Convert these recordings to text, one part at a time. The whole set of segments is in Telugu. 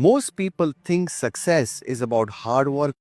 Most people think success is about hard work.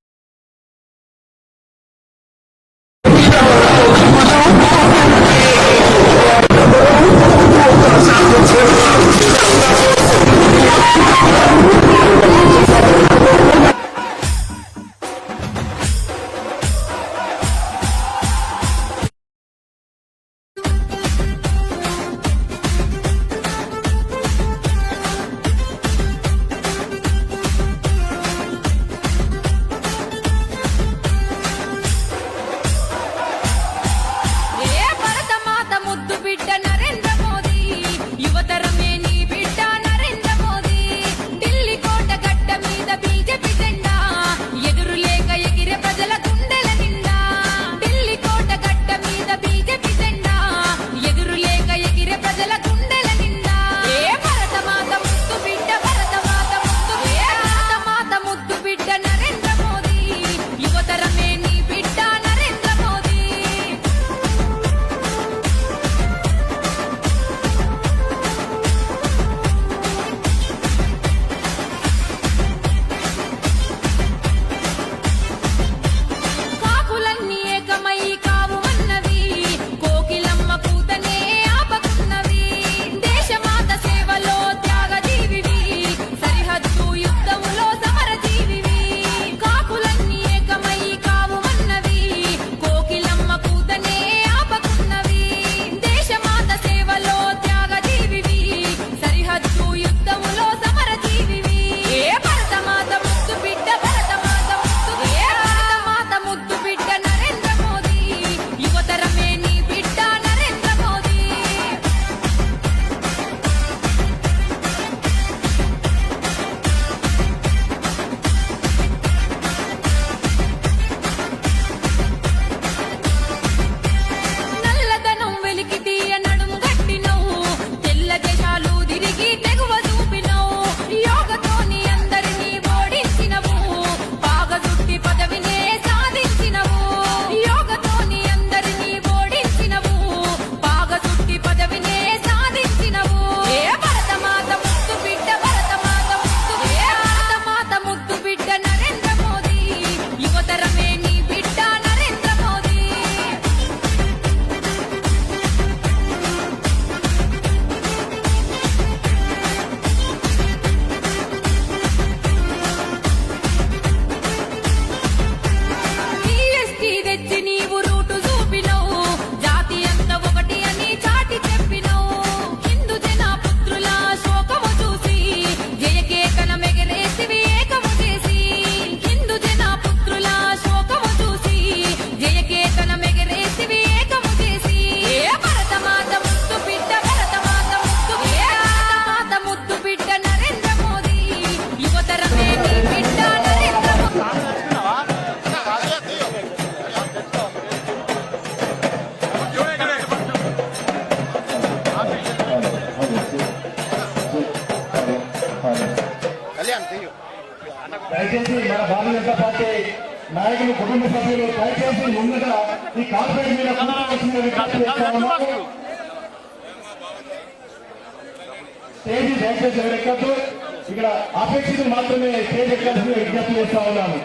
దయచేసి మన భారతీయ జనతా పార్టీ నాయకులు కుటుంబ సభ్యులు దయచేసి ముందుగా ఈ కార్పొరేట్ మీద స్టేజ్ దయచేసి ఎవరెక్కద్దు. ఇక్కడ అపేక్షితులు మాత్రమే స్టేజ్ ఎక్కాల్సిన విజ్ఞప్తి చేస్తా ఉన్నాను.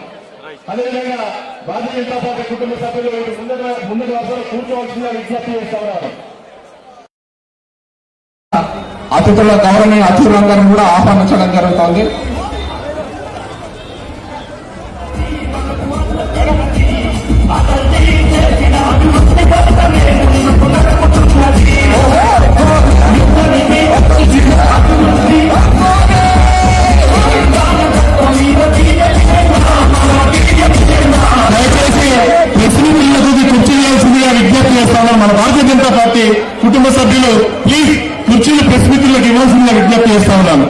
అదేవిధంగా భారతీయ జనతా పార్టీ కుటుంబ సభ్యులు ముందు వరుసలో కూర్చోవలసిందిగా విజ్ఞప్తి చేస్తా ఉన్నారు. అతిథుల గౌరవనీయ అతిథులందరూ కూడా ఆహ్వానించడం జరుగుతోంది. మన భారతీయ జనతా పార్టీ కుటుంబ సభ్యులు ప్లీజ్ కుర్చీలు ప్రెస్ మిత్రులకు ఇవ్వాల్సిందిగా విజ్ఞప్తి చేస్తా ఉన్నాను.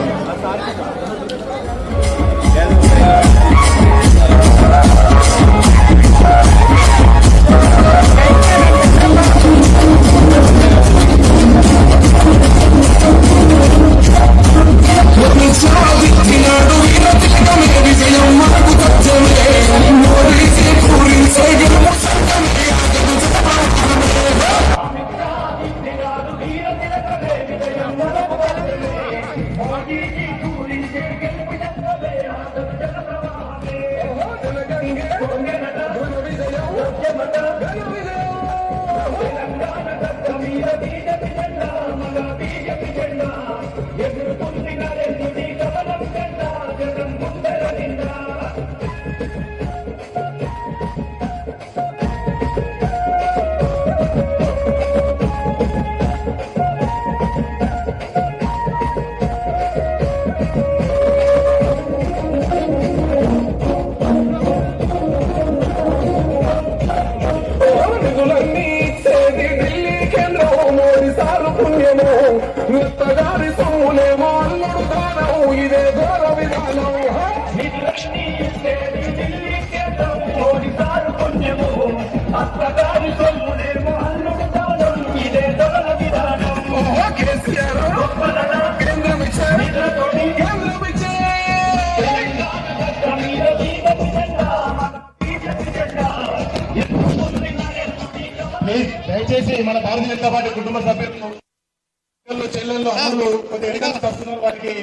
మన భారతీయ జనతా పార్టీ కుటుంబ సభ్యులు చెల్లెళ్ళు అమ్ములు కొంత ఎన్నికలు వస్తున్నారు వారికి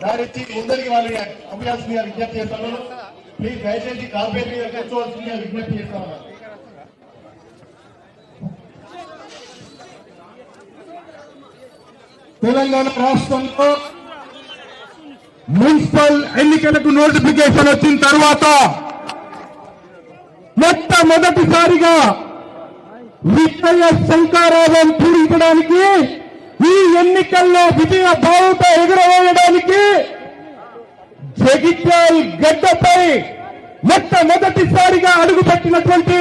దారిచ్చి ముందరికి వాళ్ళని అభ్యాసం విజ్ఞప్తి చేస్తాను. ప్లీజ్ దయచేసి కార్పొరేట్ మీద కూర్చోవలసిందిగా విజ్ఞప్తి చేస్తాను. తెలంగాణ రాష్ట్రంలో మున్సిపల్ ఎన్నికలకు నోటిఫికేషన్ వచ్చిన తర్వాత మొట్టమొదటిసారిగా విజయ శంకారావం పూరించడానికి ఈ ఎన్నికల్లో విజయ బావుట ఎగురవేయడానికి జగిత్యాల గడ్డపై మొట్టమొదటిసారిగా అడుగుపెట్టినటువంటి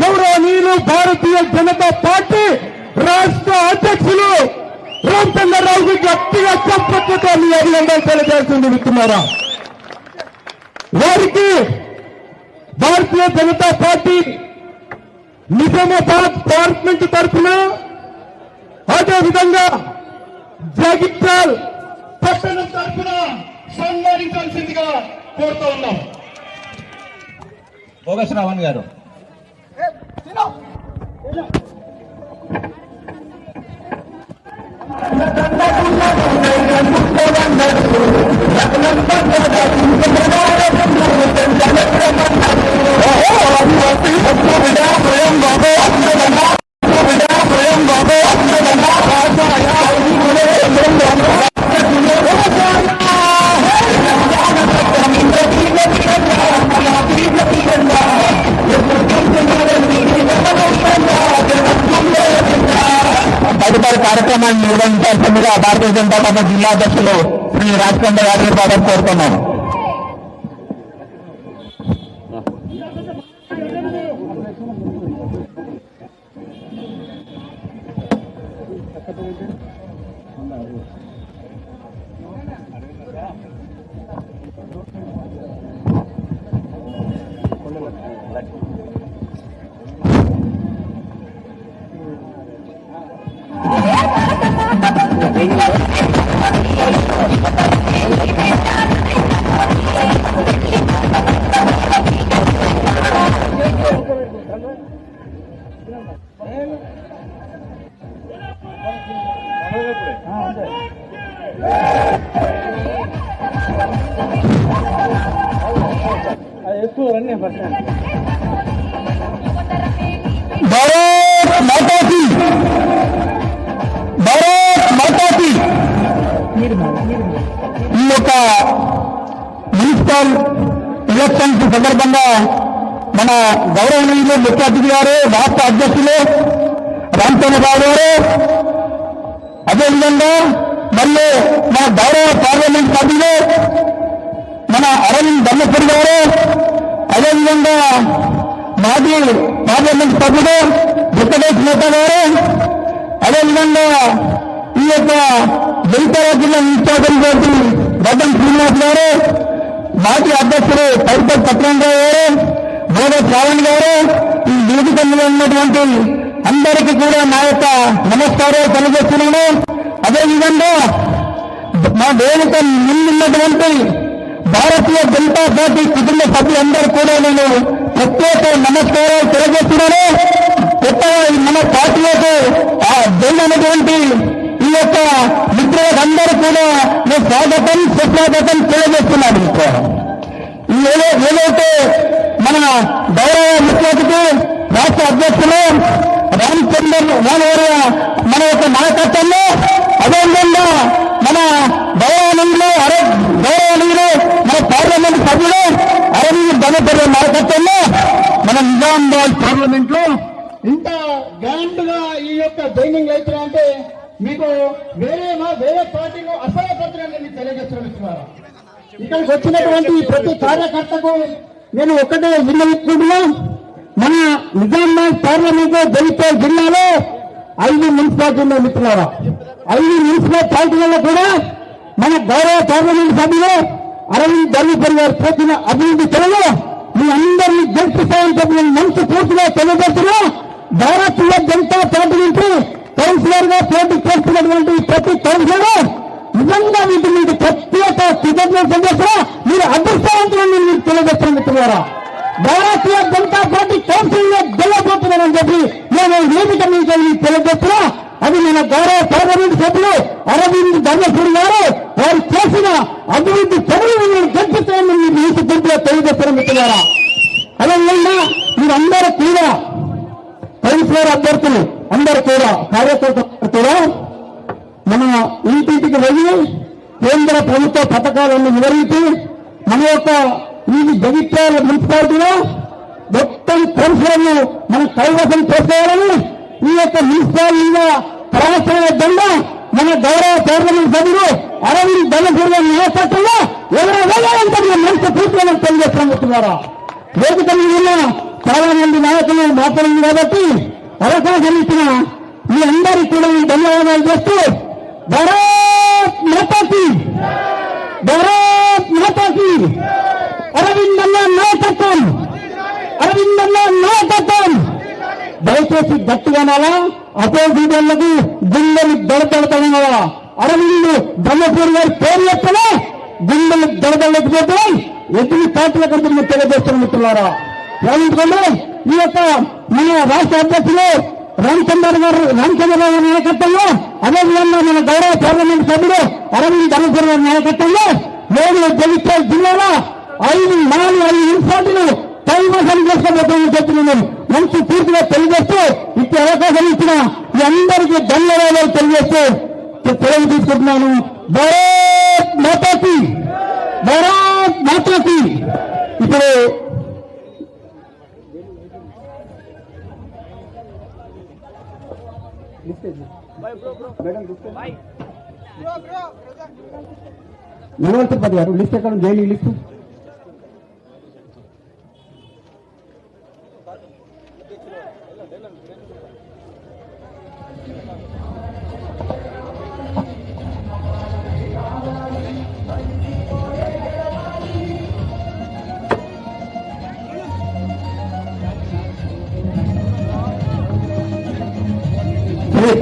గౌరవనీయులు భారతీయ జనతా పార్టీ రాష్ట్ర అధ్యక్షులు రామచంద్రరావుకి గట్టిగా చప్పట్లతో మీ అభినందనలు తెలియజేస్తుంది మిత్రులారా. వారికి భారతీయ జనతా పార్టీ నిజామాబాద్ పార్లమెంట్ తరఫున అదేవిధంగా జగిత్యాల పట్టణం తరఫున సన్మానించాల్సిందిగా కోరుతూ ఉన్నాం. భోగశ్రావణ్ గారు తదుపరి కార్యక్రమాన్ని నిర్వహించాల్సిందిగా భారతీయ జనతా పార్టీ జిల్లా అధ్యక్షులు శ్రీ రాజకండ యాదవ్ బాబు కోరుతున్నాను. భారత్ మాతాకి ఈ యొక్క మున్సిపల్ ఎలక్షన్స్ సందర్భంగా మన గౌరవనీయులు ముఖ్య అతిథి గారు రాష్ట్ర అధ్యక్షులు రామచంద్రరావు గారు, అదేవిధంగా మరియు మన గౌరవ పార్లమెంట్ సభ్యులు మన అరవింద్ ధర్మపురి గారు, అదేవిధంగా మాజీ పార్లమెంట్ సభ్యుడు వెంకటేష్ నేత గారు, అదేవిధంగా ఈ యొక్క జగిత్యాల జిల్లా ఇన్ఛార్జ్ గడ్డం శ్రీనివాస్ గారు, మాజీ అధ్యక్షుడు పైపల్ సత్యనారాయణ గారు, భోగ శ్రావణ్ గారు, ఈ వేదికల్లో ఉన్నటువంటి అందరికీ కూడా నా యొక్క నమస్కారాలు తెలియజేస్తున్నాను. అదేవిధంగా మా వేదిక ముందున్నటువంటి భారతీయ జనతా పార్టీ కుటుంబ సభ్యులందరూ కూడా నేను ప్రత్యేక నమస్కారాలు తెలియజేస్తున్నాను. కొత్తగా మన పార్టీలకు జరిగినటువంటి ఈ యొక్క మిత్రులందరూ కూడా నేను స్వాగతం సుస్వాగతం తెలియజేస్తున్నాను. ఏదైతే మన గౌరవ ముఖ్య అతిథి రాష్ట్ర అధ్యక్షులు రామచంద్ర మన యొక్క నాయకత్వంలో, అదేవిధంగా మన గౌరవనీయులు మన పార్లమెంట్ సభ్యులు అరవింద్ ధర్మపురి నాయకత్వంలో మన నిజామాబాద్ పార్లమెంట్ లో ఇంత గ్రాండ్ గా ఈ యొక్క జైనింగ్ అవుతున్నాయంటే మీకు వేరే పార్టీలో అసహ్యపడుతున్నారని మీకు తెలియజేస్తున్నారు. ఇక్కడికి వచ్చినటువంటి ప్రతి కార్యకర్తకు నేను ఒక్కటే విన్నవించుకుంటున్నా. మన నిజామాబాద్ పార్లమెంట్ జగిత్యాల జిల్లాలో 5 మున్సిపాలిటీలు మిత్రులారా, 5 మున్సిపాలిటీలలో కూడా మన గౌరవ పార్లమెంట్ సభ్యులు అరవింద్ ధర్మపురి గారు చేసిన అభివృద్ధి చర్యలు మీ అందరినీ గెలిపిస్తామని చెప్పిన మనసు పూర్తిగా తెలియజేస్తున్నా. భారతీయ జనతా పార్టీ నుంచి కౌన్సిలర్ గా పోటీ చేస్తున్నటువంటి ప్రతి కౌన్సిలర్ నిజంగా వీటి మీకు ప్రత్యేక కృతజ్ఞతలు చేస్తున్నా. మీరు అదృష్టవంతులని మీరు తెలియజేస్తున్న మిత్రులారా. భారతీయ జనతా పార్టీ కౌన్సిల్ లో గెలవబోతున్నానని చెప్పి నేను వేదిక నుంచి తెలియజేస్తున్నా. అది మన గౌరవ పార్లమెంట్ సభ్యులు అరవింద్ ధర్మపూడి గారు వారు చేసిన అభివృద్ధి పనులు కల్పిస్తామని మీకు పూర్తిగా తెలియజేస్తున్న మిత్రులారా. అదేవిధంగా మీరందరూ కూడా కౌన్సిలర్ అభ్యర్థులు అందరూ కూడా కార్యకర్తలు కూడా మన ఇంటింటికి వెళ్ళి కేంద్ర ప్రభుత్వ పథకాలను వివరించి మన యొక్క ఈ జగిత్యాల మున్సిపాలిటీలో మొత్తం కౌన్సిలర్లు మనం కైవసం చేసుకోవాలని ఈ యొక్క మున్సిపాలిటీగా ప్రవేశమైన దండ మన గౌరవ పార్లమెంట్ సభ్యులు అరవింద్ ధర్మపూడి నాయకత్వంలో ఎవరో వేయాలంటే మంచి పూర్తిగా తెలియజేస్తున్నారు. వేదిక మీద చాలా మంది నాయకులు మాట్లాడింది కాబట్టి అవకాశం ఇచ్చిన మీ అందరికీ కూడా ధన్యవాదాలు చేస్తూ భారత్ మాతాకి భారత్ మాతాకి అరవింద్ నాయకత్వం అరవింద్ నాయకత్వం. దయచేసి గట్టిగా నాలా అపోజిట్ వాళ్ళకు గుండెలు దడదడతగా అరవింద్ ధర్మపూడి గారి పేరు ఎక్కడా గుండెలు దడదడలేకపోతున్నాయి. ఎన్ని పార్టీల కంటే తెలియజేస్తున్న మిత్రులారా. గమనించుకోండి, ఈ యొక్క మన రాష్ట్ర అధ్యక్షులు రామచంద్రరావు గారి నాయకత్వంలో అదేవిధంగా మన గౌరవ పార్లమెంట్ సభ్యులు అరవింద్ ధర్మపూడి గారి నాయకత్వంలో నేను జగిత్యాల జిల్లాలో 5 మున్సిపాలిటీలు కైవసం చేసుకోబోతామని చెప్తున్నాను. మంచి పూర్తిగా తెలియజేస్తూ ఇచ్చే అవకాశం ఇచ్చిన మీ అందరికీ ధన్యవాదాలు తెలియజేస్తూ సెలవు తీసుకుంటున్నాను. భారత్ మాతాకి భారత్ మాతాకి. ఇప్పుడు మనోహర్ తిరుపతి గారు లిస్ట్ ఎక్కడ జైలు లిస్టు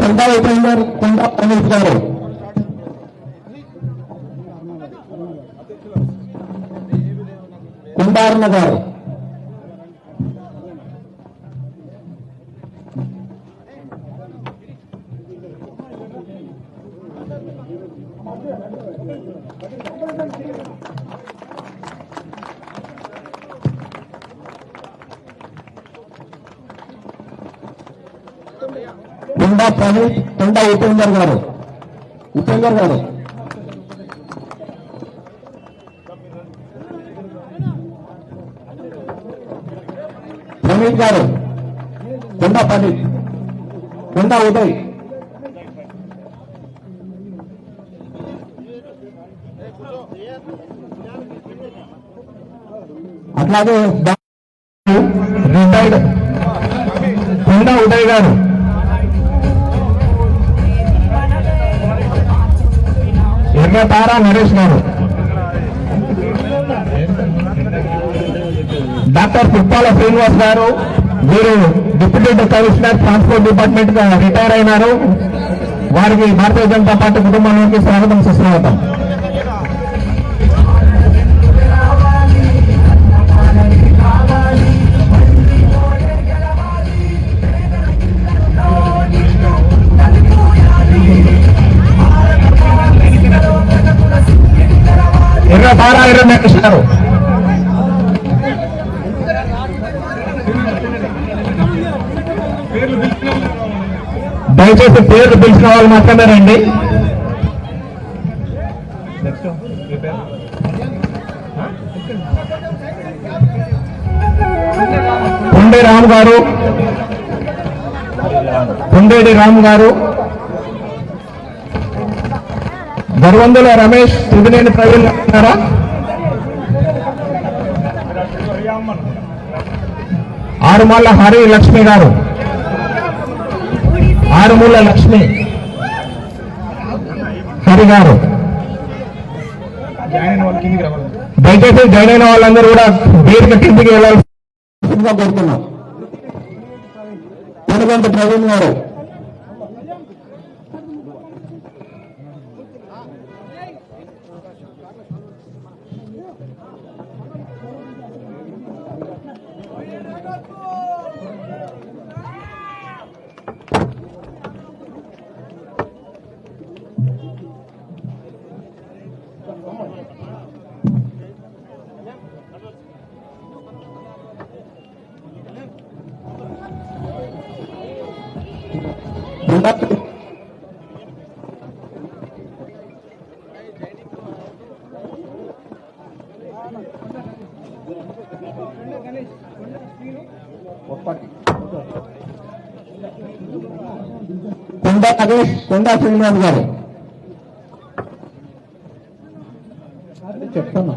కొండా గారు కొండా రమేష్ గారు కొండారణ గారు కొండా ప్రవీణ్ కొండా ఉపేందర్ గారు ప్రవీణ్ గారు కొండా ప్రదీప్ కొండా ఉదయ్ అట్లాగే రిటైర్డ్ కొండా ఉదయ్ గారు ఎర్రతారా నరేష్ గారు డాక్టర్ పుప్పాల శ్రీనివాస్ గారు వీరు డిప్యూటీ కమిషనర్ ట్రాన్స్పోర్ట్ డిపార్ట్మెంట్ గా రిటైర్ అయినారు. వారికి భారతీయ జనతా పార్టీ కుటుంబంలోకి స్వాగతం సుస్వాగతం. ఎర్రతారా నరేష్ గారు దయచేసి పేర్లు పిలిచిన వాళ్ళు మాత్రమే రండి. కొండే రాము గారు కొండేడి రాము గారు గర్వందుల రమేష్ తుదినేని ప్రవీణ్ గారా ఆరుమల్ల హరి లక్ష్మి గారు ఆరుమూల లక్ష్మి హరి గారు దయచేసి జాయిన్ అయిన వాళ్ళందరూ కూడా వేదిక కిందికి వెళ్ళాల్సిందిగా కోరుతున్నాం. పెనుగంట ప్రవీణ్ గారు కొండా నగేష్, కొండా శ్రీనివాస్ గారు చెప్తాను.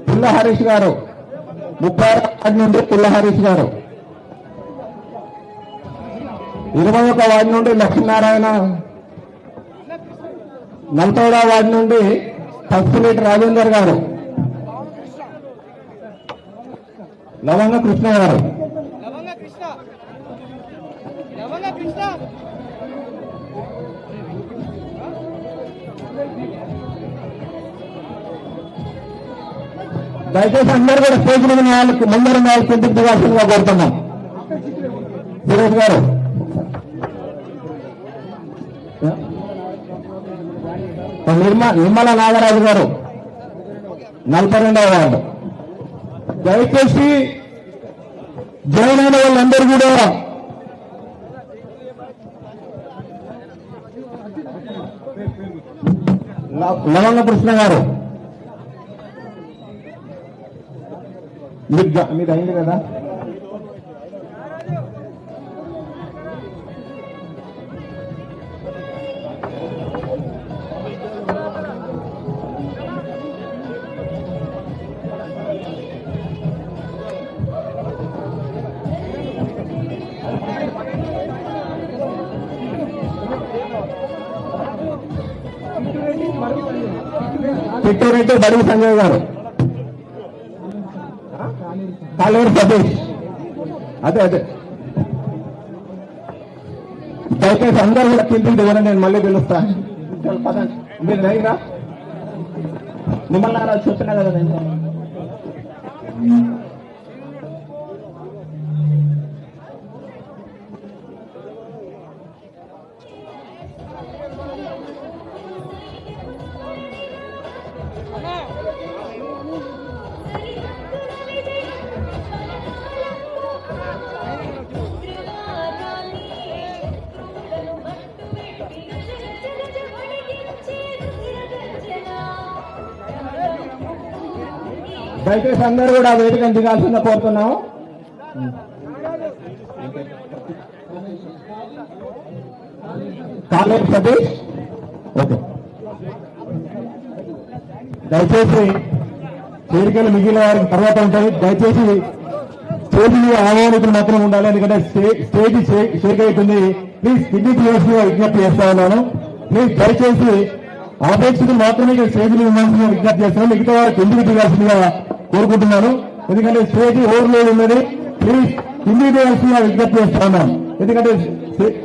పుల్ల హరీష్ గారు 36 వార్డు నుండి పుల్ల హరీష్ గారు, 21 వార్డు నుండి లక్ష్మీనారాయణ, 40వ వార్డు నుండి పసుపులేటి రాజేందర్ గారు, లవంగ కృష్ణ గారు, దయచేసి అందరూ కూడా స్టేజ్ మీద ముందర నాలుగు ఇంటికి దిగాల్సిందిగా కోరుతున్నాం. సురేష్ గారు, నిర్మల నాగరాజు గారు 42వ వార్డు. దయచేసి జాయిన్ అయిన వాళ్ళందరూ కూడా లవంగ కృష్ణ గారు, మీరు అయింది కదా. చిట్టూరెడ్డి బడుగు సంజయ్ గారు, కాలేరు సతీష్, అదే దయచేసి అందరూ కూడా కిందికి దిగండి, నేను మళ్ళీ పిలుస్తా. మీరు రైగా మిమ్మల్ని చూస్తున్నా కదా నేను. దయచేసి అందరూ కూడా వేదికను దిగాల్సిందిగా కోరుతున్నాము. కాలేరు సతీష్, ఓకే. దయచేసి చేరికలు మిగిలిన వారికి తర్వాత ఉంటాయి. దయచేసి స్టేజ్ ఆహ్వానికులు మాత్రం ఉండాలి, ఎందుకంటే స్టేజ్ చేరిక అవుతుంది. ప్లీజ్ కిడ్నీ విజ్ఞప్తి చేస్తా ఉన్నాను. ప్లీజ్ దయచేసి ఆపేక్షకులు మాత్రమే స్టేజ్ మీద ఉండాల్సిన విజ్ఞప్తి చేస్తున్నాను. మిగతా వారికి ఎందుకు దిగాల్సిందిగా కోరుకుంటున్నాను, ఎందుకంటే స్టేజ్ ఓవర్లోడ్ ఉన్నది. ప్లీజ్ కిందికి దిగాల్సిందిగా విజ్ఞప్తి చేస్తా ఉన్నాను, ఎందుకంటే స్టేజ్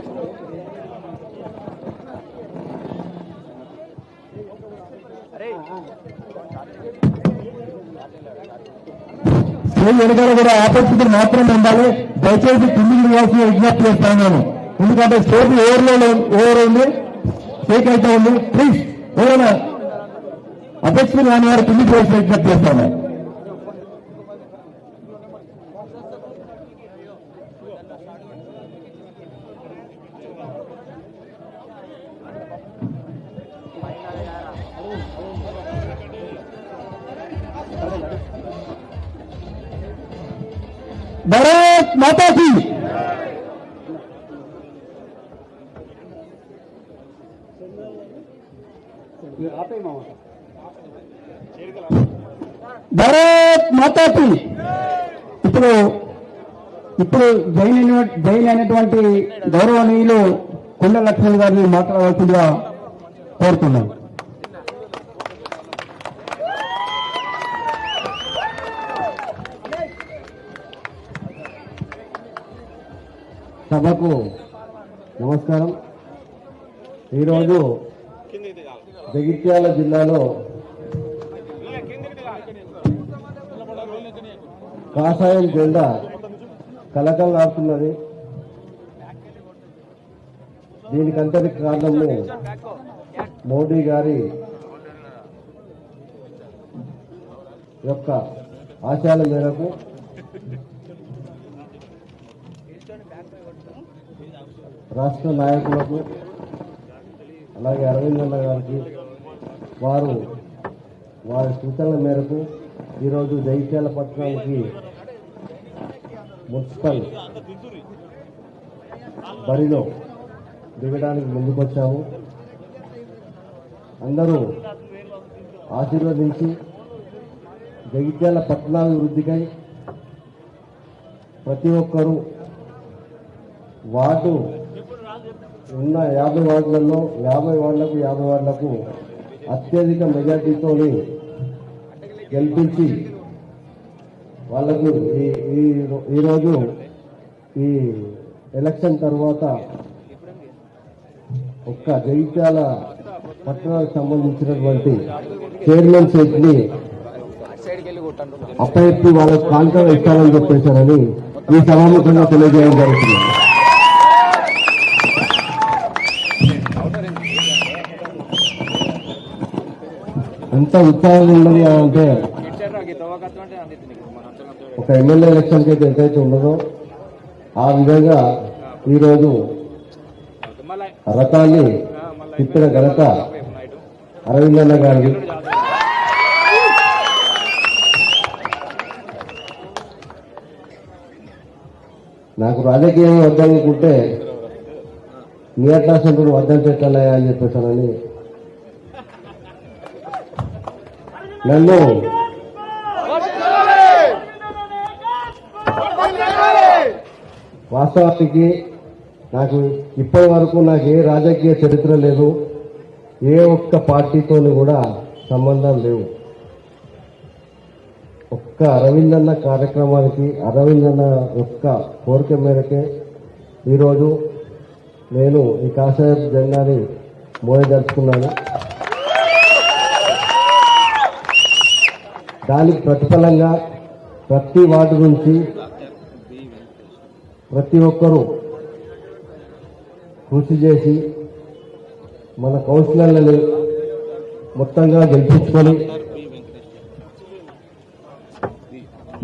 వెనుకల కూడా ఆపేక్షకులు మాత్రమే ఉండాలి. దయచేసి కిందికి దిగాల్సిందిగా విజ్ఞప్తి చేస్తా ఉన్నాను, ఎందుకంటే స్టేజ్ ఓవర్ ఉంది, షేక్ అయితే ఉంది. ప్లీజ్ ఎవరైనా అపేక్షకులు కాని వారు కిందికి వేసి విజ్ఞప్తి చేస్తాను. భారత్ మాతా కీ. భారత్ మాతా కీ. ఇప్పుడు జైన్ అయినటువంటి గౌరవనీయులు కొండ లక్ష్మణ్ గారిని మాట్లాడవలసిందిగా కోరుతున్నాను. సభకు నమస్కారం. ఈరోజు జగిత్యాల జిల్లాలో కాషాయం జెండా కలకలాడుతున్నది. దీనికంతటి కారణము మోడీ గారి యొక్క ఆశయాల మేరకు రాష్ట్ర నాయకులకు అలాగే అరవింద్ అన్న గారికి వారి సూచనల మేరకు ఈరోజు జగిత్యాల పట్టణానికి మున్సిపల్ బరిలో దిగడానికి ముందుకొచ్చాము. అందరూ ఆశీర్వదించి జగిత్యాల పట్టణాభివృద్ధికై ప్రతి ఒక్కరూ వార్డు ఉన్న 50 వార్డులలో 50 వార్డులకు అత్యధిక మెజార్టీతో గెలిపించి వాళ్లకు ఈరోజు ఈ ఎలక్షన్ తర్వాత ఒక్క జగిత్యాల పట్టణానికి సంబంధించినటువంటి చైర్మన్ సీట్ ని అప్పచెప్పి వాళ్ళకు కాంట్రాక్ట్ ఇస్తామని చెప్పేశారని ఈ సమావేశంగా తెలియజేయడం జరుగుతుంది. ఎంత ఉత్సాహంగా ఉన్నది అంటే ఒక ఎమ్మెల్యే ఎలక్షన్కి అయితే ఎంతైతే ఉండదో ఆ విధంగా ఈరోజు రథాన్ని తిప్పిన ఘనత అరవిందన్న గారిది. నాకు రాజకీయం వద్దనుకుంటే మీ అట్లా సెంటర్ వద్దంటే ఎట్లా అని చెప్పేసానని నన్ను వాస్తవానికి నాకు ఇప్పటి వరకు నాకు ఏ రాజకీయ చరిత్ర లేదు, ఏ ఒక్క పార్టీతో కూడా సంబంధాలు లేవు. ఒక్క అరవిందన్న కార్యక్రమానికి అరవిందన్న యొక్క కోరిక మేరకే ఈరోజు నేను ఈ కాషాయ జెండాని మోయదలుచుకున్నాను. దానికి ప్రతిఫలంగా ప్రతి వార్డు నుంచి ప్రతి ఒక్కరూ కృషి చేసి మన కౌన్సిలర్లను మొత్తంగా గెలిపించుకొని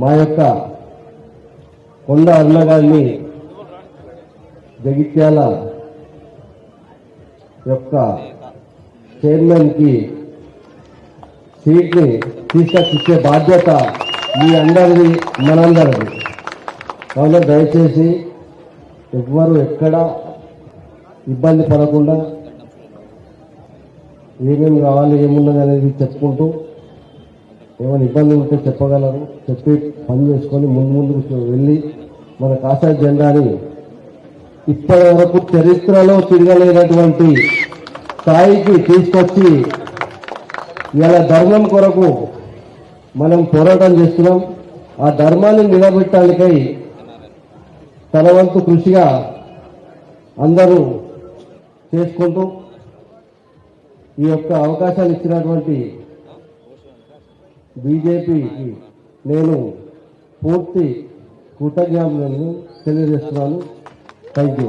మా యొక్క కొండ అన్న గారిని జగిత్యాల యొక్క చైర్మన్ కి సీట్ ని తీసుకొచ్చే బాధ్యత మీ అందరిది, మనందరిది. కావున దయచేసి ఎవ్వరు ఎక్కడ ఇబ్బంది పడకుండా ఏమేమి కావాలి ఏమున్నది అనేది చెప్పుకుంటూ ఏమైనా ఇబ్బంది ఉంటే చెప్పగలరు, చెప్పి పని చేసుకొని ముందుకు వెళ్ళి మన కాషాయ జెండాని ఇప్పటి వరకు చరిత్రలో తిరగలేనటువంటి స్థాయికి తీసుకొచ్చి ఇలా ధర్మం కొరకు మనం పోరాటం చేస్తున్నాం. ఆ ధర్మాన్ని నిలబెట్టడానికై తన వంతు కృషిగా అందరూ చేసుకుంటూ ఈ యొక్క అవకాశాన్ని ఇచ్చినటువంటి బీజేపీకి నేను పూర్తి కృతజ్ఞతలను తెలియజేస్తున్నాను. Thank you.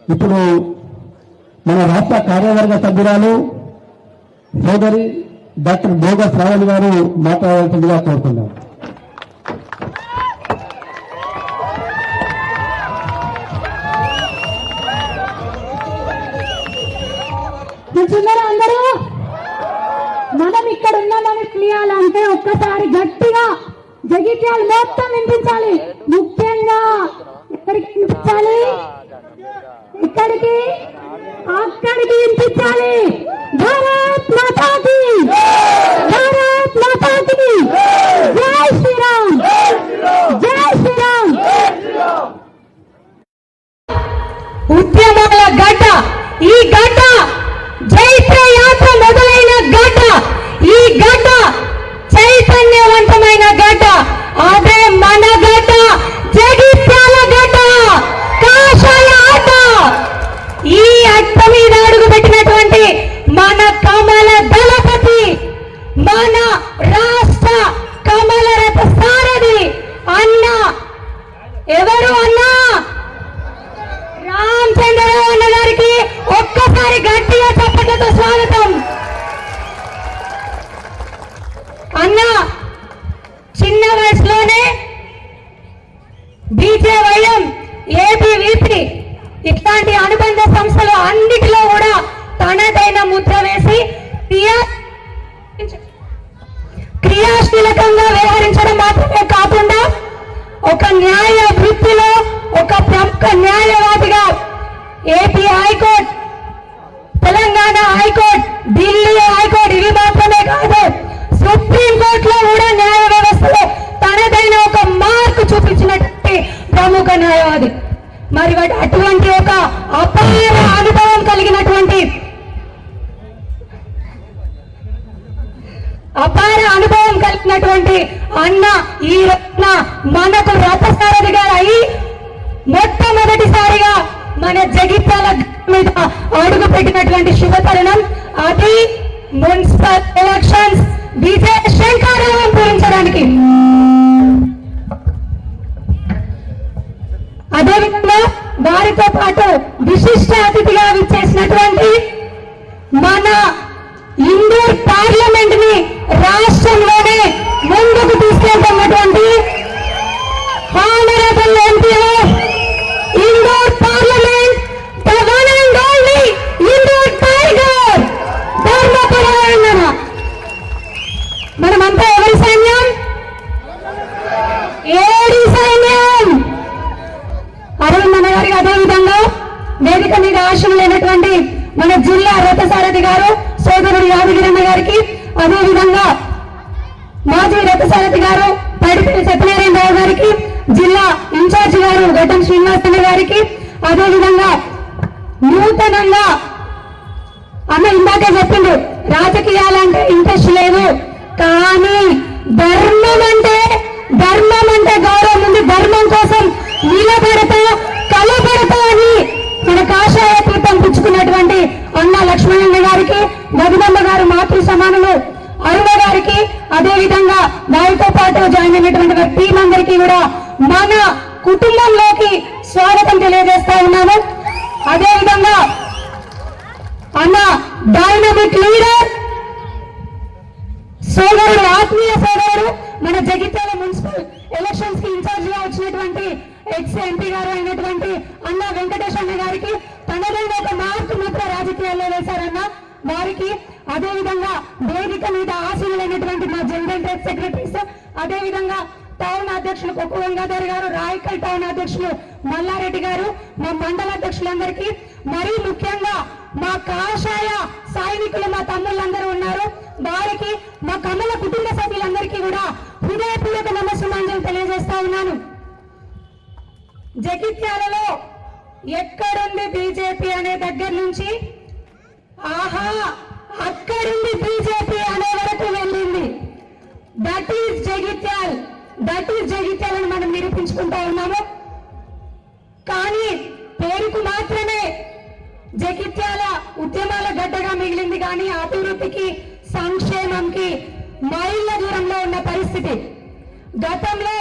ఇప్పుడు మన రాష్ట్ర కార్యవర్గ సభ్యురాలు సోదరి డాక్టర్ భోగ శ్రావణి గారు మాట్లాడాల్సిందిగా కోరుతున్నాం. అందరూ మనం ఇక్కడ ఉన్నామని తెలియాలంటే ఒక్కసారి గట్టిగా జగిత్యాల మొత్తం వినిపించాలి. ముఖ్యంగా ఎక్కడికి వినిపించాలి? ఇక్కడికి అక్కడికి వినిపించాలి. భారత్ మాతాకి, భారత్ మాతాకి, జై శ్రీరామ్, జై శ్రీరామ్. ఉద్యమాల గడ్డ ఈ గడ్డ, జైత్ర యాత్ర మొదలైన గడ్డ ఈ గడ్డ, చైతన్యవంతమైన గడ్డ, అదే మన గడ్డ, జగిత్యాల గడ్డ, కాషాయ అడ్డ. ఈ అడ్డ మీద అడుగు పెట్టినటువంటి రామచంద్రరావు అన్న గారికి ఒక్కసారి గట్టిగా చప్పట్లతో స్వాగతం. అన్న చిన్న వయసులోనే బీజేవైఎం, ఏబీవీపీ ఇట్లాంటి అనుబంధ సంస్థలు అన్నిటిలో కూడా తనదైన ముద్ర వేసి క్రియాశీలకంగా వ్యవహరించడం మాత్రమే కాకుండా ఒక న్యాయ వృత్తిలో ఒక ప్రముఖ న్యాయవాదిగా AP high court, Telangana high court, Delhi high court ఇవి మాత్రమే కాదు సుప్రీంకోర్టులో కూడా న్యాయ వ్యవస్థలో తనదైన ఒక మార్కు చూపించినటువంటి ప్రముఖ న్యాయవాది. మరి వాటి అటువంటి ఒక అపార అనుభవం కలిగినటువంటి అన్న ఈ రోజున మనకు రథసారథిగా అయి మొట్టమొదటిసారిగా మన జగిత్యాల మీద అడుగు పెట్టినటువంటి శుభతరుణం. అది మున్సిపల్ ఎలక్షన్స్ విజయ శంకరావం పూరించడానికి. అదేవిధంగా వారితో పాటు విశిష్ట అతిథిగా విచ్చేసినటువంటి మన ఇందూర్ పార్లమెంట్ ని రాష్ట్రంలోనే ముందుకు తీసుకెళ్తున్నటువంటి honourable MP Indur parliament, the one and only Indur tiger ధర్మపురాయణ. మనమంతా ఎవరి సైన్యం? ఏడి సైన్యం. అరవింద్ గారికి అదేవిధంగా వేదిక మీద ఆశీనులైనటువంటి మన జిల్లా రథసారథి గారు సోదరుడు యాదగిరన్న గారికి, అదేవిధంగా మాజీ రథసారథి గారు పడిపల్లి సత్యనారాయణరావు గారికి, జిల్లా ఇన్ఛార్జి గారు గడ్డం శ్రీనివాసన్న గారికి, అదేవిధంగా నూతనంగా అన్న ఇందాకే చెప్పిండు రాజకీయాలంటే ఇంట్రెస్ట్ లేదు, కానీ ధర్మం అంటే గౌరవం ఉంది, ధర్మం కోసం నిలబడతా కలబడతా అని మన కాషాయ తీర్థం పుచ్చుకున్నటువంటి అన్న లక్ష్మణన్న గారికి, మధుమమ్మ గారు మాతృ సమానులు అరుణ గారికి, అదేవిధంగా వారితో పాటు జాయిన్ అయినటువంటి టీం అందరికీ కూడా మన కుటుంబంలోకి స్వాగతం తెలియజేస్తా ఉన్నాము. అదేవిధంగా అన్న డైనమిక్ లీడర్ సోదరుడు, ఆత్మీయ సోదరుడు, మన జగిత్యాల మున్సిపల్ ఎలక్షన్స్ కి ఇన్ఛార్జ్ గా వచ్చినటువంటి ఎక్స్ ఎంపీ గారు అయినటువంటి అన్న వెంకటేష్ అన్న గారికి తనదైన ఒక మార్పు ముద్ర రాజకీయాల్లో వేశారన్న వారికి, అదేవిధంగా వేదిక మీద ఆశీనులైనటువంటి మా జనరల్ సెక్రటరీస్, అదేవిధంగా టౌన్ అధ్యక్షులు కొక్కు గంగాధర్ గారు, రాయకల్ టౌన్ అధ్యక్షులు మల్లారెడ్డి గారు, మా మండల అధ్యక్షులందరికీ, మరీ ముఖ్యంగా మా కాషాయ సైనికులు మా తమ్ముళ్ళందరూ ఉన్నారు వారికి, మా కమల కుటుంబ సభ్యులందరికీ కూడా హృదయపూర్వక నమస్సుమాంజలు తెలియజేస్తా ఉన్నాను. జగిత్యాలలో ఎక్కడుంది బీజేపీ అనే దగ్గర నుంచి ఆహా అక్కడుంది బీజేపీ అనే వరకు వెళ్ళింది. దట్ ఈస్ జగిత్యాల్ అని మనం నిరూపించుకుంటా ఉన్నాము. కానీ పేరుకు మాత్రమే జగిత్యాల ఉద్యమాల గడ్డగా మిగిలింది, కానీ అభివృద్ధికి సంక్షేమంకి మైళ్ళ దూరంలో ఉన్న పరిస్థితి. గతంలో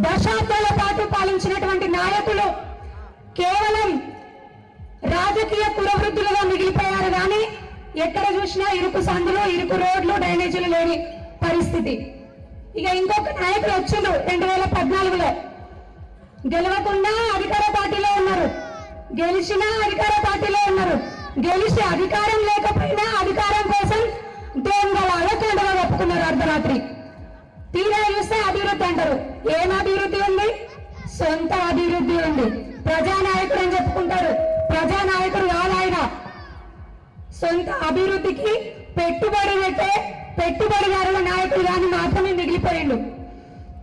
దశాబ్దాల పాటు పాలించినటువంటి నాయకులు కేవలం రాజకీయ కులవృద్ధులుగా మిగిలిపోయారు, కానీ ఎక్కడ చూసినా ఇరుకు సందులు, ఇరుకు రోడ్లు, డ్రైనేజీలు లేని పరిస్థితి. ఇక ఇంకొక నాయకులు వచ్చారు 2014లో, గెలవకుండా అధికార పార్టీలో ఉన్నారు, గెలిచినా అధికార పార్టీలో ఉన్నారు, గెలిచి అధికారం లేకపోయినా అధికారం కోసం దొంగలాగా కండగా ఒప్పుకున్నారు అర్ధరాత్రి. తీరా చూస్తే అభివృద్ధి అంటారు. ఏం అభివృద్ధి ఉంది? సొంత అభివృద్ధి ఉంది. ప్రజానాయకుడు అని చెప్పుకుంటారు, ప్రజానాయకుడు కాదు ఆయన. సొంత అభివృద్ధికి పెట్టుబడి పెట్టే పెట్టుబడిదారుల నాయకుడు కానీ మాత్రమే మిగిలిపోయిండు.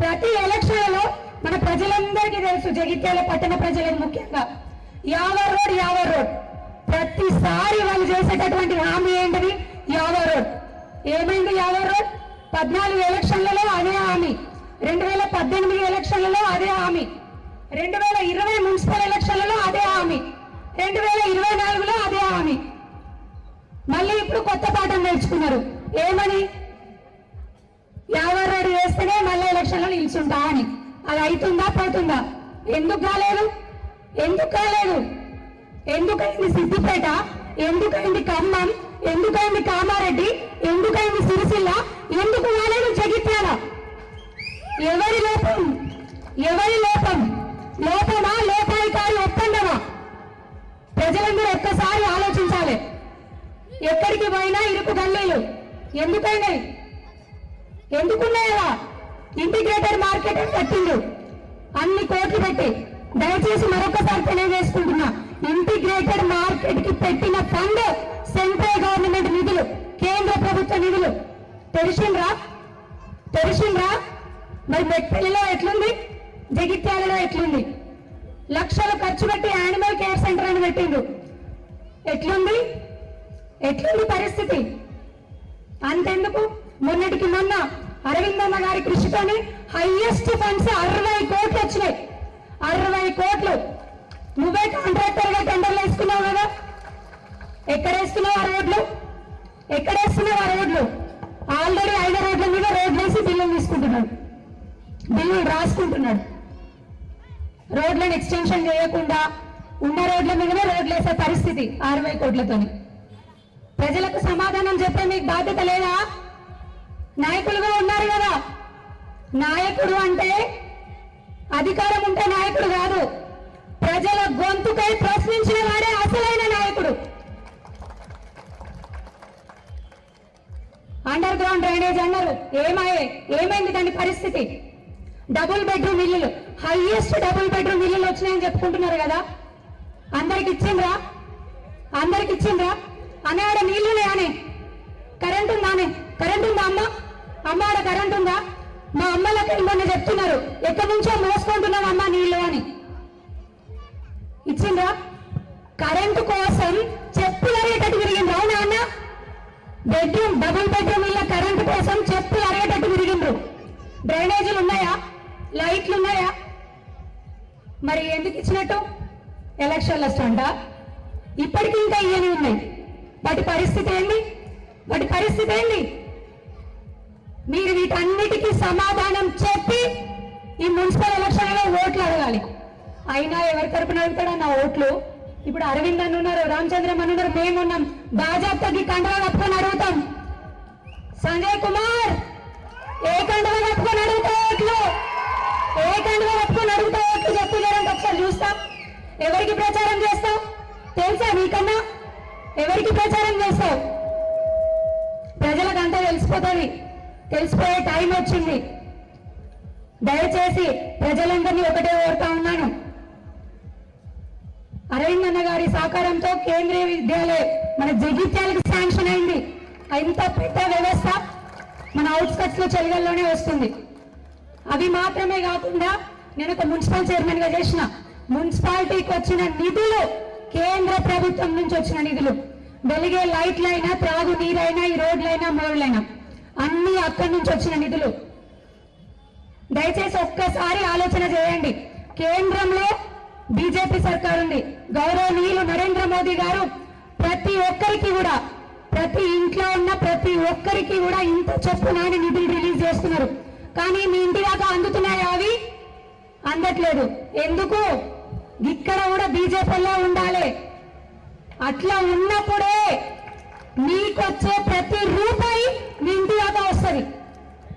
ప్రతి ఎలక్షన్లలో మన ప్రజలందరికీ తెలుసు, జగిత్యాల పట్టణ ప్రజలకు ముఖ్యంగా యావర్ రోడ్ ప్రతిసారి వాళ్ళు చేసేటటువంటి హామీ ఏంటిది? యావర్ రోడ్. ఏమైంది యావర్ రోడ్? 14 ఎలక్షన్లలో అదే హామీ, 2018 ఎలక్షన్లలో అదే హామీ, 2020 మున్సిపల్ ఎలక్షన్లలో అదే హామీ, 2024లో అదే హామీ. మళ్ళీ ఇప్పుడు కొత్త పాఠం నేర్చుకున్నారు. ఏమని? యావర్ రోడ్ వేస్తేనే మళ్ళీ ఎలక్షన్లో నిల్చుంటా అని. అది అవుతుందా పోతుందా? ఎందుకు కాలేదు? ఎందుకైంది సిద్దిపేట, ఎందుకైంది ఖమ్మం, ఎందుకైంది కామారెడ్డి, ఎందుకైంది సిరిసిల్ల, ఎందుకు కాలేదు జగిత్యాల? ఎవరి లోపం? ఎవరి లోపం? లోపమా, లోపాయికారి ఒప్పందమా? ప్రజలందరూ ఒక్కసారి ఆలోచించాలి. ఎక్కడికి పోయినా ఇరుకు గల్లీలు ఎందుకైనాయి? ఎందుకున్నాయా? ఇంటిగ్రేటెడ్ మార్కెట్ అని కట్టిండు అన్ని కోట్లు పెట్టి. దయచేసి మరొకసారి తెలియజేసుకుంటున్నా, ఇంటిగ్రేటెడ్ మార్కెట్ కి పెట్టిన ఫండ్ సెంట్రల్ గవర్నమెంట్ నిధులు, కేంద్ర ప్రభుత్వ నిధులు. తెలిసిండ్రా? మరి మెట్పల్లిలో ఎట్లుంది, జగిత్యాలలో ఎట్లుంది? లక్షలు ఖర్చు పెట్టి యానిమల్ కేర్ సెంటర్ అని పెట్టిండు. ఎట్లుంది పరిస్థితి? అంతెందుకు, మొన్నటికి మొన్న అరవిందన్న గారి కృషితోని హైయెస్ట్ ఫండ్స్ 60 కోట్లు వచ్చినాయి. 60 కోట్లు. నువ్వే కాంట్రాక్టర్ గా టెండర్లు వేసుకున్నావు కదా, ఎక్కడేస్తున్నావు ఆ రోడ్లు? ఆల్రెడీ అయిన రోడ్ల మీద రోడ్లు వేసి బిల్లులు రాసుకుంటున్నాడు. రోడ్లను ఎక్స్టెన్షన్ చేయకుండా ఉన్న రోడ్ల మీదనే రోడ్లు వేసే పరిస్థితి 60 కోట్లతోని. ప్రజలకు సమాధానం చెప్పే మీకు బాధ్యత లేదా? నాయకులుగా ఉన్నారు కదా. నాయకుడు అంటే అధికారం ఉంటే నాయకుడు కాదు, ప్రజల గొంతుకై ప్రశ్నించిన వాడే అసలైన నాయకుడు. అండర్ గ్రౌండ్ డ్రైనేజ్ అన్నారు, ఏమైంది దాని పరిస్థితి? డబుల్ బెడ్రూమ్ ఇల్లులు, హైయెస్ట్ డబుల్ బెడ్రూమ్ ఇల్లులు వచ్చినాయని చెప్పుకుంటున్నారు కదా. అందరికి ఇచ్చిండ్రా? అనే ఆడ నీళ్లు లేని కరెంట్ ఉందా అమ్మ ఆడ కరెంట్ ఉందా? మా అమ్మలకి మొన్న చెప్తున్నారు, ఎక్కడి నుంచో మోసుకుంటున్నాం అమ్మ నీళ్లు అని. ఇచ్చిండ్రా? కరెంటు కోసం చెప్పులు అరిగేటట్టు విరిగిండ్రు. అవునా అన్న? డబుల్ బెడ్రూమ్ ఇళ్ళ కరెంటు కోసం చెప్పులు అరిగేటట్టు విరిగిండ్రు. డ్రైనేజీలు ఉన్నాయా? లైట్లు ఉన్నాయా? మరి ఎందుకు ఇచ్చినట్టు? ఎలక్షన్ల స్టంట. ఇప్పటికీ ఇంకా ఇవన్నీ ఉన్నాయి. వాటి పరిస్థితి ఏంటి? మీరు వీటన్నిటికీ సమాధానం చెప్పి ఈ మున్సిపల్ ఎలక్షన్లో ఓట్లు అడగాలి. అయినా ఎవరి తరపున అడుగుతాడా నా ఓట్లు? ఇప్పుడు అరవింద్ అని ఉన్నారు, రామచంద్రం అని ఉన్నారు, మేమున్నాం. బాజాప్తకి కండవా కప్పుకొని అడుగుతాం. సంజయ్ కుమార్ ఏ కండవా కప్పుకొని అడుగుతావు ఓట్లు? చెప్పి లేదంటే ఒకసారి చూస్తాం. ఎవరికి ప్రచారం చేస్తావు తెలుసా? నీకన్నా ఎవరికి ప్రచారం చేస్తావు? ప్రజలకు అంతా తెలిసిపోయే టైం వచ్చింది. దయచేసి ప్రజలందరినీ ఒకటే కోరుతా ఉన్నాను, అరవింద్ అన్న గారి సహకారంతో కేంద్రీయ విద్యాలయం మన జగిత్యాలకు శాంక్షన్ అయింది. ఇంత పెద్ద వ్యవస్థ మన అవుట్స్కట్స్ లో చెలిగల్లోనే వస్తుంది. అవి మాత్రమే కాకుండా నేను ఒక మున్సిపల్ చైర్మన్ గా చేసిన, మున్సిపాలిటీకి వచ్చిన నిధులు కేంద్ర ప్రభుత్వం నుంచి వచ్చిన నిధులు, వెలిగే లైట్లైనా, త్రాగు నీరైనా, ఈ రోడ్లైనా, మోడ్లైనా అన్ని అక్కడి నుంచి వచ్చిన నిధులు. దయచేసి ఒక్కసారి ఆలోచన చేయండి. కేంద్రంలో బీజేపీ సర్కార్ ఉంది. గౌరవనీయులు నరేంద్ర మోదీ గారు ప్రతి ఒక్కరికి కూడా, ప్రతి ఇంట్లో ఉన్న ప్రతి ఒక్కరికి కూడా ఇంత చొప్పున నిధులు రిలీజ్ చేస్తున్నారు. కానీ మీ ఇంటి దాకా అందుతున్నాయా? అవి అందట్లేదు. ఎందుకు? ఇక్కడ కూడా బీజేపీలో ఉండాలి. అట్లా ఉన్నప్పుడే మీకొచ్చే ప్రతి రూపాయి మీ ఇంటి దాకా వస్తుంది,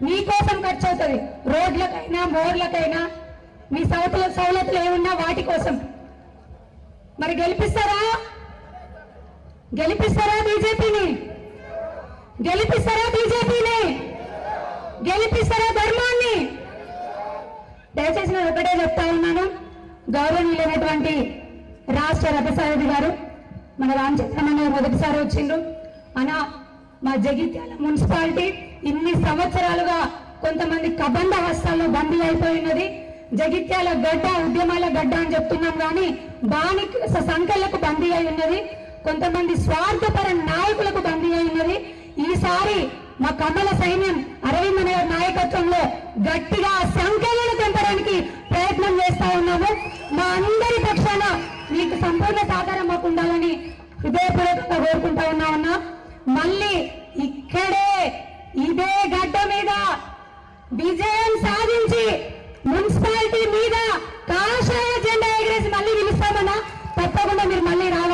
మీకోసం ఖర్చు అవుతుంది. రోడ్లకైనా, మోర్లకైనా, మీ సౌలతులు ఏమున్నా వాటి కోసం. మరి గెలిపిస్తారా బీజేపీని? గెలిపిస్తారా ధర్మాన్ని? దయచేసి నేను ఒకటే చెప్తా ఉన్నాను, గౌరవనీయులైనటువంటి రాష్ట్ర రథసారథి గారు మన రామచంద్రమన్న మొదటిసారి వచ్చిండ్రు. అనా మా జగిత్యాల మున్సిపాలిటీ ఇన్ని సంవత్సరాలుగా కొంతమంది కబంధ హస్తాల్లో బందీ అయిపోయినది. జగిత్యాల గడ్డ, ఉద్యమాల గడ్డ అని చెప్తున్నాం కానీ బానిక సంఖ్యలకు బందీ అయి ఉన్నది. కొంతమంది స్వార్థపర నాయకులకు బందీ అయి ఉన్నది. ఈసారి మా కమల సైన్యం అరవింద్ గారి నాయకత్వంలో గట్టిగా సంఖ్యలను పెంచడానికి ప్రయత్నం చేస్తా ఉన్నాము. మా అందరి పక్షాన మీకు సంపూర్ణ సహకారం మాకు ఉండాలని హృదయపూర్వకంగా కోరుకుంటా ఉన్నా. మళ్ళీ ఇక్కడే ఇదే గడ్డ మీద విజయం సాధించి మున్సిపాలిటీ మీద కాషాయ జెండా ఎగరేసి మళ్ళీ పిలుస్తామన్నా. తప్పకుండా మీరు మళ్ళీ రావాలి.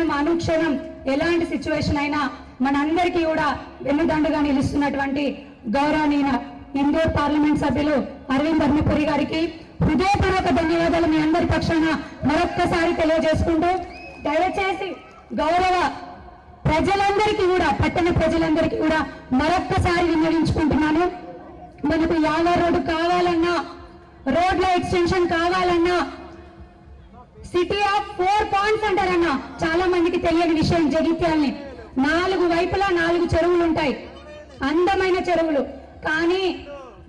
క్షణం అనుక్షణం ఎలాంటి సిచ్యువేషన్ అయినా మనందరికీ కూడా వెన్నుదండుగా నిలుస్తున్నటువంటి గౌరవనీయ ఇందూర్ పార్లమెంట్ సభ్యులు అరవింద్ ధర్మపురి గారికి హృదయపూర్వక ధన్యవాదాలు మీ అందరి పక్షాన మరొక్కసారి తెలియజేసుకుంటూ, దయచేసి గౌరవ ప్రజలందరికీ కూడా, పట్టణ ప్రజలందరికీ కూడా మరొక్కసారి విన్నవించుకుంటున్నాను. మనకు యావా రోడ్డు కావాలన్నా, రోడ్ల ఎక్స్టెన్షన్ కావాలన్నా, సిటీ ఆఫ్ 4 పాయింట్స్ అంటారన్నా, చాలా మందికి తెలియని విషయం. జగిత్యాలని 4 వైపులా 4 చెరువులు ఉంటాయి, అందమైన చెరువులు. కానీ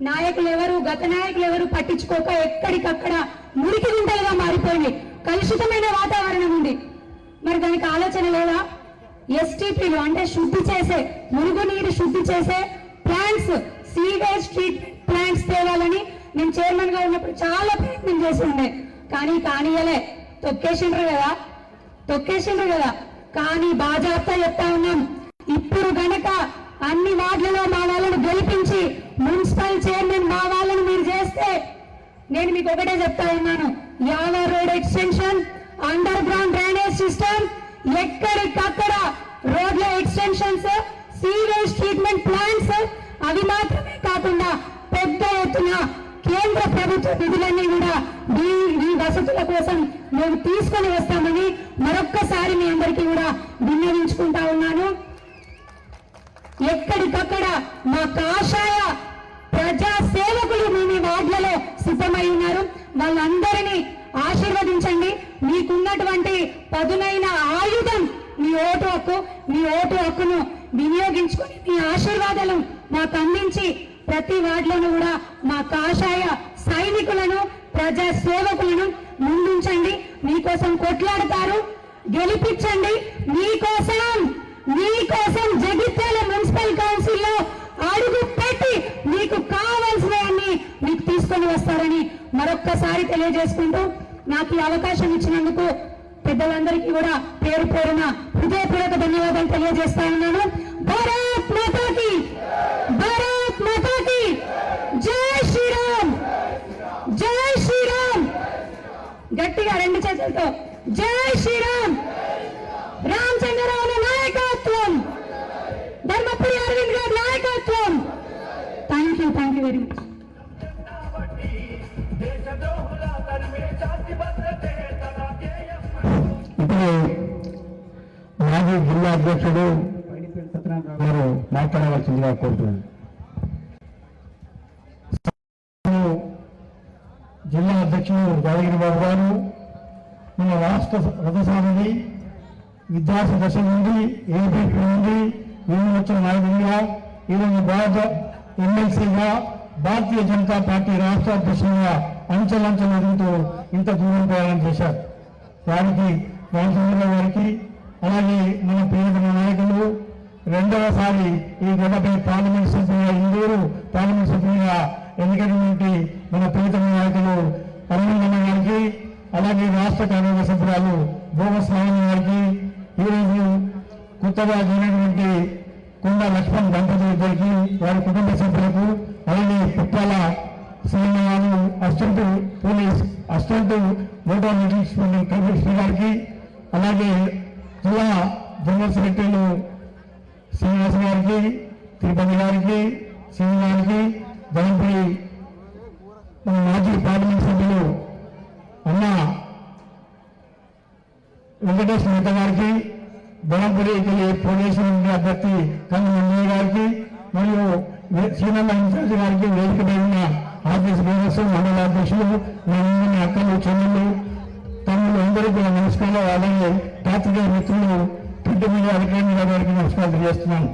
నాయకులు ఎవరు, గత నాయకులు ఎవరు పట్టించుకోక ఎక్కడికక్కడ మురికి గుంటలుగా మారిపోయింది. కలుషితమైన వాతావరణం ఉంది. మరి దానికి ఆలోచన లేదా? ఎస్టీపీలు అంటే శుద్ధి చేసే, మురుగునీరు శుద్ధి చేసే ప్లాంట్స్, సీవేజ్ ట్రీట్మెంట్ ప్లాంట్స్ తేవాలని నేను చైర్మన్ గా ఉన్నప్పుడు చాలా ప్రయత్నం చేసి ఉండే. కానీ కానీయలే, తొక్కేసిండ్రు కదా. కానీ బాజాప్తా చెప్తా ఉన్నాం, ఇప్పుడు గనక అన్ని వార్డులలో మా వాళ్ళను గెలిపించి మున్సిపల్ చైర్మన్ మా వాళ్ళను మీరు చేస్తే, నేను మీకు ఒకటే చెప్తా ఉన్నాను, యావా road extension, underground drainage system, ఎక్కడికక్కడ రోడ్ల ఎక్స్టెన్షన్స్, సీవేజ్ ట్రీట్మెంట్ ప్లాంట్స్, అవి మాత్రమే కాకుండా పెద్ద ఎత్తున కేంద్ర ప్రభుత్వ నిధులన్నీ కూడా ఈ వసతుల కోసం మేము తీసుకొని వస్తామని మరొక్కసారి మీ అందరికీ కూడా విన్నవించుకుంటా ఉన్నాను. ఎక్కడికక్కడ మా కాషాయ ప్రజా సేవకులు మీ వార్డులలో సిద్ధమై ఉన్నారు. వాళ్ళందరినీ ఆశీర్వదించండి. మీకున్నటువంటి పదునైన ఆయుధం మీ ఓటు హక్కు. మీ ఓటు హక్కును వినియోగించుకొని మీ ఆశీర్వాదాలను మాకు అందించి ప్రతి వార్డులను కూడా మా కాషాయ సైనికులను, ప్రజా సేవకులను ముందుంచండి. మీకోసం కొట్లాడతారు, గెలిపించండి. మీకోసం జగిత్యాల మున్సిపల్ కౌన్సిల్లో అడుగు పెట్టి మీకు కావాల్సినవన్నీ మీకు తీసుకొని వస్తారని మరొక్కసారి తెలియజేసుకుంటూ, నాకు ఈ అవకాశం ఇచ్చినందుకు పెద్దలందరికీ కూడా పేరు పేరున హృదయపూర్వక ధన్యవాదాలు తెలియజేస్తా ఉన్నాను. భారత్ మాతాకి, భారత్ మాతాకి జై శ్రీరామ్, జై శ్రీరామ్. గట్టిగా 2 చేతులతో జై శ్రీరామ్. రామచంద్రరావు నాయకత్వం, ధర్మపురి అరవింద్ గారి నాయకత్వం. Thank you very much. ఇప్పుడు మాజీ జిల్లా అధ్యక్షుడు పైడిపల్లి సత్యనారాయణ గారు మాట్లాడవలసిందిగా కోరుతున్నాను. జిల్లా అధ్యక్షుడు యాదగిరి బాబు గారు మన రాష్ట్ర రథసారథి, విద్యార్థి దశ నుండి ఏబీపీ నుండి విమోచన నాయకుడిగా, ఈరోజు భారత ఎమ్మెల్సీగా, భారతీయ జనతా పార్టీ రాష్ట్ర అధ్యక్షుడిగా అంచెలంచెలు ఎదుగుతూ ఇంత దూరం ప్రయాణం చేశారు. వారికి రామచంద్రరావు గారికి, అలాగే మన ప్రియతమ నాయకులు, 2వసారి ఈ గడపై పార్లమెంట్ సభ్యులుగా, ఇందూరు పార్లమెంట్ సభ్యులుగా ఎన్నికైనటువంటి మన ప్రియతమ నాయకులు అరవింద్ గారికి, అలాగే రాష్ట్ర కార్యవర్గ సభ్యురాలు భోగస్వామి గారికి, ఈరోజు కొత్తగా జరిగినటువంటి కొండ లక్ష్మణ్ దంపతుల ఇద్దరికి, వారి కుటుంబ సభ్యులకు, అలాగే Puttala Srinivasu assistant motor vehicles commissioner గారికి, అలాగే జిల్లా జనరల్ సెక్రటరీలు శ్రీనివాస్ గారికి, తిరుపతి గారికి, శ్రీని గారికి, ధనంపురి మాజీ పార్లమెంట్ సభ్యులు అన్న వెంకటేష్ నేత గారికి, ధనంపురి పొలిటీషన్ అభ్యర్థి కన్నయ్య గారికి, మరియు శ్రీనమ్మ ఇన్ఛార్జి గారికి, వేదిక ఉన్న ఆఫీస్ బోనస్, మండల అధ్యక్షులు, మన అక్కలు, చెల్లెళ్ళు, తమ్ముళ్ళు అందరికీ నమస్కారాలు. అలాగే పాత్రికేయ మిత్రులు, ప్రింట్ మీడియా అధికారులు గారికి నమస్కారం తెలియజేస్తున్నాను.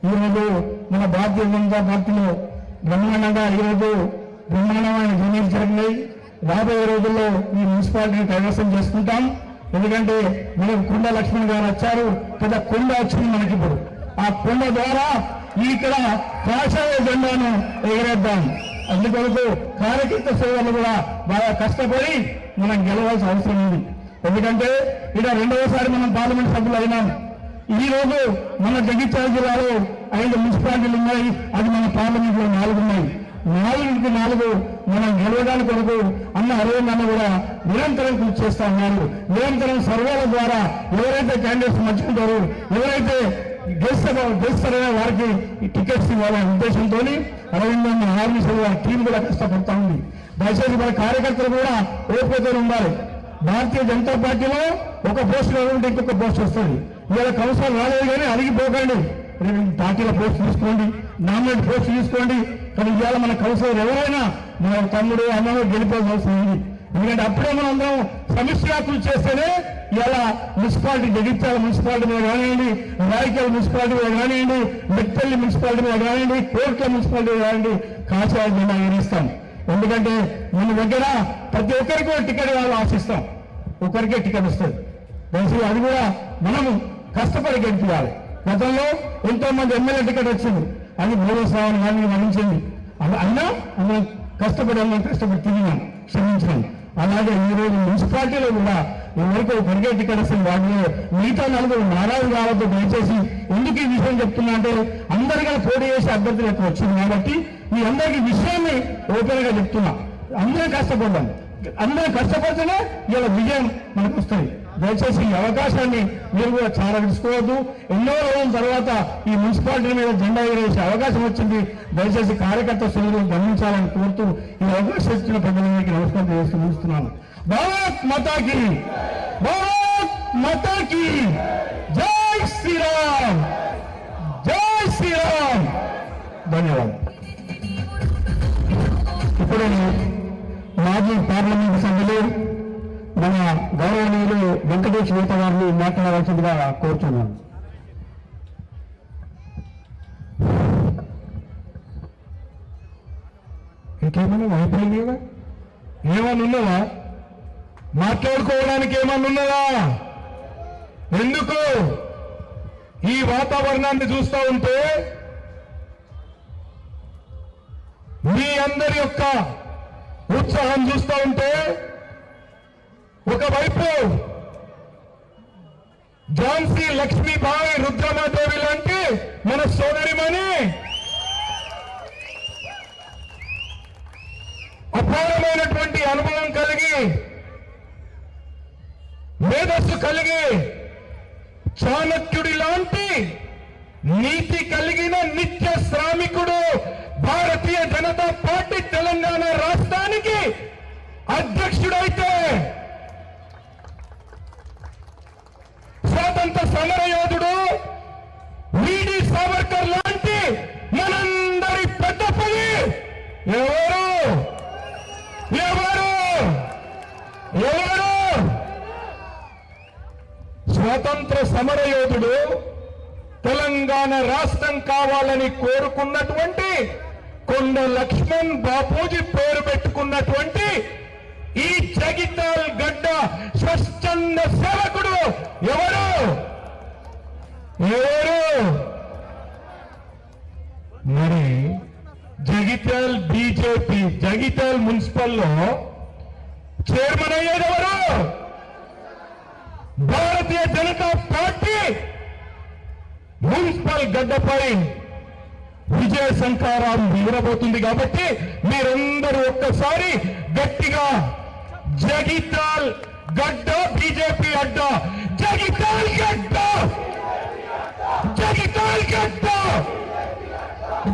ఈరోజు మన భారతీయ జనతా పార్టీలో బ్రహ్మాండంగా బ్రహ్మాండమైన జూనియర్ జరిగినాయి. రాబోయే రోజుల్లో ఈ మున్సిపాలిటీని కైవసం చేసుకుంటాం. ఎందుకంటే మనకు కొండ లక్ష్మణ్ గారు వచ్చారు, పెద్ద కొండ వచ్చింది మనకి. ఇప్పుడు ఆ కొండ ద్వారా ఇక్కడ కాషాయ జెండాను ఎగరేద్దాం. అందుకొరకు కార్యకర్త సేవలు కూడా బాగా కష్టపడి మనం గెలవాల్సిన అవసరం ఉంది. ఎందుకంటే ఇక్కడ 2వసారి మనం పార్లమెంట్ సభ్యులు అయినాం. ఈ రోజు మన జగిత్యాల జిల్లాలో 5 మున్సిపాలిటీలు ఉన్నాయి, అది మన పార్లమెంట్ లో 4 ఉన్నాయి. 4 మనం గెలవడానికి కొరకు అన్న అరవింద్ అన్న కూడా నిరంతరం కృషి చేస్తా ఉన్నారు. నిరంతరం సర్వేల ద్వారా ఎవరైతే క్యాండిడేట్స్ మంచుకుంటారో, ఎవరైతే గెలుస్తారో వారికి టికెట్స్ ఇవ్వాలనే ఉద్దేశంతో అరవింద్ అన్న ఆర్మీ వారి టీం కూడా కష్టపడతా ఉంది. దయచేసి మన కార్యకర్తలు కూడా ఓపికతో ఉండాలి. భారతీయ జనతా పార్టీలో ఒక పోస్ట్ కావాలంటే ఇంకొక పోస్ట్ వస్తుంది. ఇవాళ కౌన్సిలర్ రాలేదు కానీ అడిగిపోకండి, పార్టీల పోస్ట్ తీసుకోండి, నామినేట్ పోస్ట్ తీసుకోండి. కానీ ఇవాళ మన కౌన్సిలర్ ఎవరైనా మన తమ్ముడు అన్నో గెలిపోవాల్సిన అవసరం ఉంది. ఎందుకంటే అప్పుడే మనం అందరం సమిష్టిగా కృషి చేస్తేనే ఇవాళ మున్సిపాలిటీ, జగిత్యాల మున్సిపాలిటీ మీద కానివ్వండి, రాయకల్ మున్సిపాలిటీ మీద కానివ్వండి, మెట్పల్లి మున్సిపాలిటీ మీద కానివ్వండి, కోట్ల మున్సిపాలిటీ మీద కానివ్వండి, కాషాయ జెండా ఎగిరిస్తాం. ఎందుకంటే మన దగ్గర ప్రతి ఒక్కరికి టికెట్ వాళ్ళు ఆశిస్తాం, ఒకరికే టికెట్ వస్తుంది. దయచేసి అది కూడా మనము కష్టపడి గెలిపించాలి. గతంలో ఎంతో మంది ఎమ్మెల్యే టికెట్ వచ్చింది, అది మూడోసారి గారిని వరించింది. అయినా మనం కష్టపడి తిరిగినాం, క్షమించినాం. అలాగే ఈ రోజు మున్సిపాలిటీలో కూడా ఎవరికో ఒకరికే టికెట్ వస్తుంది. వాటిలో మిగతా 4 నారాజు కావద్దు. దయచేసి ఎందుకు ఈ విషయం చెప్తున్నా అంటే అందరికీ పోటీ చేసే అభ్యర్థులు ఎక్కువ వచ్చింది కాబట్టి మీ అందరికీ విషయాన్ని ఓపెన్ గా చెప్తున్నా. అందరం కష్టపడ్డాం, అందరం కష్టపడితేనే ఇలా విజయం మనకు వస్తుంది. దయచేసి ఈ అవకాశాన్ని మీరు కూడా చాలా తీసుకోవద్దు. ఎన్నో రోజుల తర్వాత ఈ మున్సిపాలిటీ మీద జెండా ఎగరేసే అవకాశం వచ్చింది. దయచేసి కార్యకర్త సోదరులు గమనించాలని కోరుతూ ఈ అవకాశం ఇచ్చిన ప్రజలందరికీ నమస్కారం చేస్తూ ముగిస్తున్నాను. భారత్ మాతాకి, భారత్ మాతాకి జై శ్రీరామ్, జై శ్రీరామ్. ధన్యవాదాలు. ఇప్పుడు మాజీ పార్లమెంట్ సభ్యులు మన గౌరవనీయులు వెంకటేష్ నేత గారిని మాట్లాడవలసిందిగా కోరుతున్నాను. ఇంకేమన్నా అయిపోయిందా? ఏమన్నా ఉన్నదా? మాట్లాడుకోవడానికి ఏమన్నా ఉన్నదా? ఎందుకు ఈ వాతావరణాన్ని చూస్తూ ఉంటే మీ అందరి యొక్క ఉత్సాహం చూస్తూ ఉంటే ఒకవైపు ఝాన్సీ లక్ష్మీబాయి రుద్రమాదేవి లాంటి మన సోదరిమణి అపారమైనటువంటి అనుభవం కలిగి, మేధస్సు కలిగి, చాణక్యుడి లాంటి నీతి కలిగిన నిత్య శ్రామికుడు భారతీయ జనతా పార్టీ తెలంగాణ రాష్ట్రానికి అధ్యక్షుడైతే, స్వాతంత్ర సమరయోధుడు వీడి సావర్కర్ లాంటి మనందరి పెద్దపల్లి ఎవరు ఎవరు ఎవరు స్వాతంత్ర సమరయోధుడు తెలంగాణ రాష్ట్రం కావాలని కోరుకున్నటువంటి కొండ లక్ష్మణ్ బాపూజీ పేరు పెట్టుకున్నటువంటి ఈ జగిత్యాల గడ్డ స్వచ్ఛంద సేవకుడు ఎవరు ఎవరు మరి జగిత్యాల బీజేపీ జగిత్యాల మున్సిపల్లో చైర్మన్ అయ్యేది ఎవరు? భారతీయ జనతా పార్టీ మున్సిపల్ గడ్డపై విజయ సంకారాలు ఎగరబోతుంది. కాబట్టి మీరందరూ ఒక్కసారి గట్టిగా జగిత్యాల గడ్డ బీజేపీ అడ్డ, జగిత్యాల గడ్డ, జగిత్యాల గడ్డ,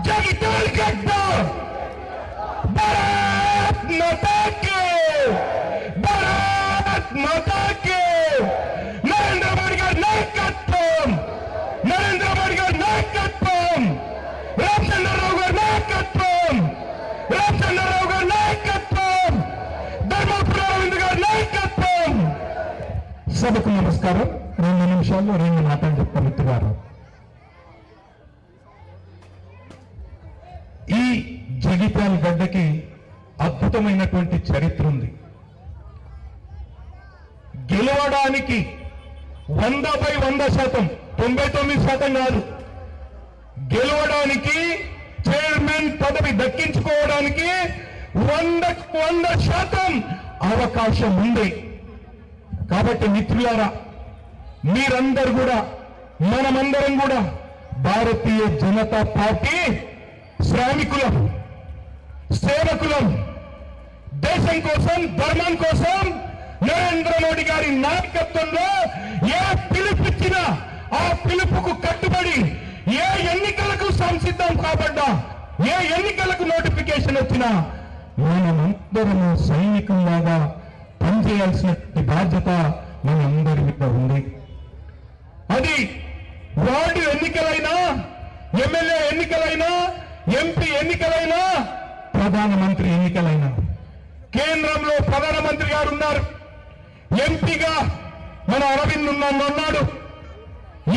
జగిత్యాల గడ్డ, భారత్ మాతా కి, భారత్ మాతా కి. నరేంద్ర మోడీ గారి నాయకత్వం, నరేంద్ర మోడీ గారి నాయకత్వం, రామచంద్రరావు గారి నాయకత్వం, రామచంద్రరావు గారి నాయకత్వం, ధర్మపుర అరవింద్ గారి నాయకత్వం. సభకు నమస్కారం. 2 నిమిషాల్లో 2 మాటలు చెప్తాను మిత్రులారా. ఈ జగిత్యాల గడ్డకి అద్భుతమైనటువంటి చరిత్ర ఉంది. గెలవడానికి 100% 99% కాదు, గెలవడానికి చైర్మన్ పదవి దక్కించుకోవడానికి 100% అవకాశం ఉంది. కాబట్టి మిత్రులారా, మీరందరూ కూడా, మనమందరం కూడా భారతీయ జనతా పార్టీ శ్రామికులం. సేవకులం. దేశం కోసం, ధర్మం కోసం నరేంద్ర మోడీ గారి నాయకత్వంలో ఏ పిలుపిచ్చినా ఆ పిలుపుకు కట్టుబడి ఏ ఎన్నికలకు సంసిద్ధం కాబడ్డా, ఏ ఎన్నికలకు నోటిఫికేషన్ వచ్చినా మనమందరము సైనికుల్లాగా పనిచేయాల్సిన బాధ్యత మనందరి మీద ఉంది. అది వార్డు ఎన్నికలైనా, ఎమ్మెల్యే ఎన్నికలైనా, ఎంపీ ఎన్నికలైనా, ప్రధానమంత్రి ఎన్నికలైనా. కేంద్రంలో ప్రధానమంత్రి గారు ఉన్నారు, ఎంపీగా మన అరవింద్ ఉన్నాడు,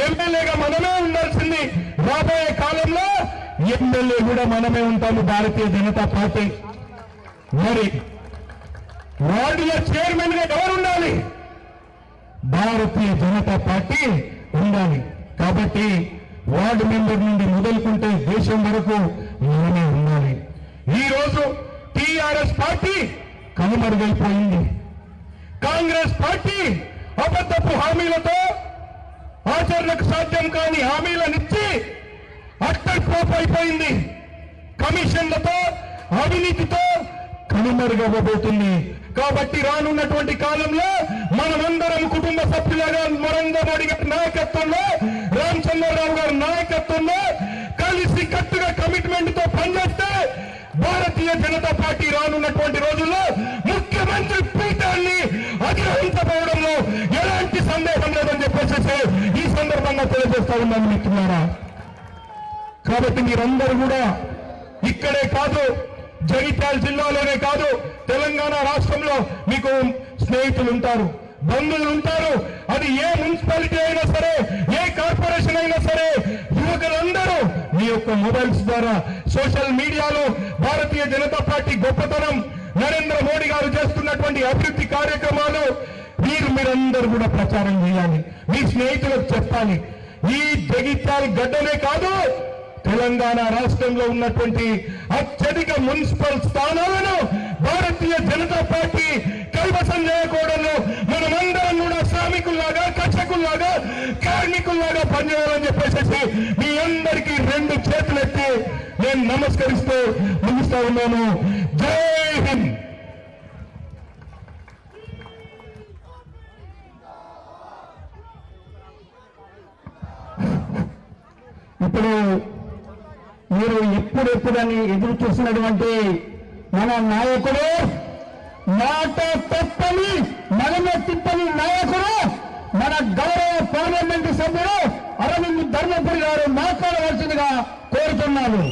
ఎమ్మెల్యేగా మనమే ఉండాల్సింది. రాబోయే కాలంలో ఎమ్మెల్యే కూడా మనమే ఉంటాము, భారతీయ జనతా పార్టీ. మరి వార్డుల చైర్మన్ గా ఎవరు ఉండాలి? భారతీయ జనతా పార్టీ ఉండాలి. కాబట్టి వార్డు మెంబర్ నుండి మొదలుకుంటే దేశం వరకు మనమే ఉండాలి. ఈ రోజు టీఆర్ఎస్ పార్టీ కనుమరుగైపోయింది. కాంగ్రెస్ పార్టీ అబద్ధపు హామీలతో, ఆచరణకు సాధ్యం కాని హామీలనిచ్చి అట్టపోయిపోయింది. కమిషన్లతో, అవినీతితో కనుమరుగవ్వబోతుంది. కాబట్టి రానున్నటువంటి కాలంలో మనమందరం కుటుంబ సభ్యులుగా నరేంద్ర మోడీ గారి నాయకత్వంలో, రామచంద్రరావు గారి నాయకత్వంలో కలిసి కట్టుగా కమిట్మెంట్ తో పనిచేస్తే భారతీయ జనతా పార్టీ రానున్నటువంటి రోజుల్లో ముఖ్యమంత్రి పీఠాన్ని అధిరోహించబోవడంలో ఎలాంటి సందేహం లేదని చెప్పేసి ఈ సందర్భంగా తెలియజేస్తా ఉన్నాను మిత్రులారా. కాబట్టి మీరందరూ కూడా ఇక్కడే కాదు, జగిత్యాల జిల్లాలోనే కాదు, తెలంగాణ రాష్ట్రంలో మీకు స్నేహితులు ఉంటారు, బంధువులు ఉంటారు. అది ఏ మున్సిపాలిటీ అయినా సరే, ఏ కార్పొరేషన్ అయినా సరే, యువకులందరూ మీ యొక్క మొబైల్స్ ద్వారా సోషల్ మీడియాలో భారతీయ జనతా పార్టీ గొప్పతనం, నరేంద్ర మోడీ గారు చేస్తున్నటువంటి అభివృద్ధి కార్యక్రమాలు మీరందరూ కూడా ప్రచారం చేయాలి, మీ స్నేహితులకు చెప్పాలి. ఈ జగిత్యాల గడ్డనే కాదు, తెలంగాణ రాష్ట్రంలో ఉన్నటువంటి అత్యధిక మున్సిపల్ స్థానాలను భారతీయ జనతా పార్టీ కైవసం చేయకూడదు. మనమందరం కూడా శ్రామికుల్లాగా, కర్షకుల్లాగా, కార్మికుల్లాగా పనిచేయాలని చెప్పేసి మీ అందరికీ 2 చేతులెత్తి నేను నమస్కరిస్తూ ముగిస్తా ఉన్నాను. జై హింద్. ఇప్పుడు మీరు ఎప్పుడెప్పుడని ఎదురు చూసినటువంటి మన నాయకుడు, మాట తప్పని మనమ తిప్పని నాయకుడు, మన గౌరవ పార్లమెంటు సభ్యుడు అరవింద్ ధర్మపురి గారు మాట్లాడవలసిందిగా కోరుతున్నాను.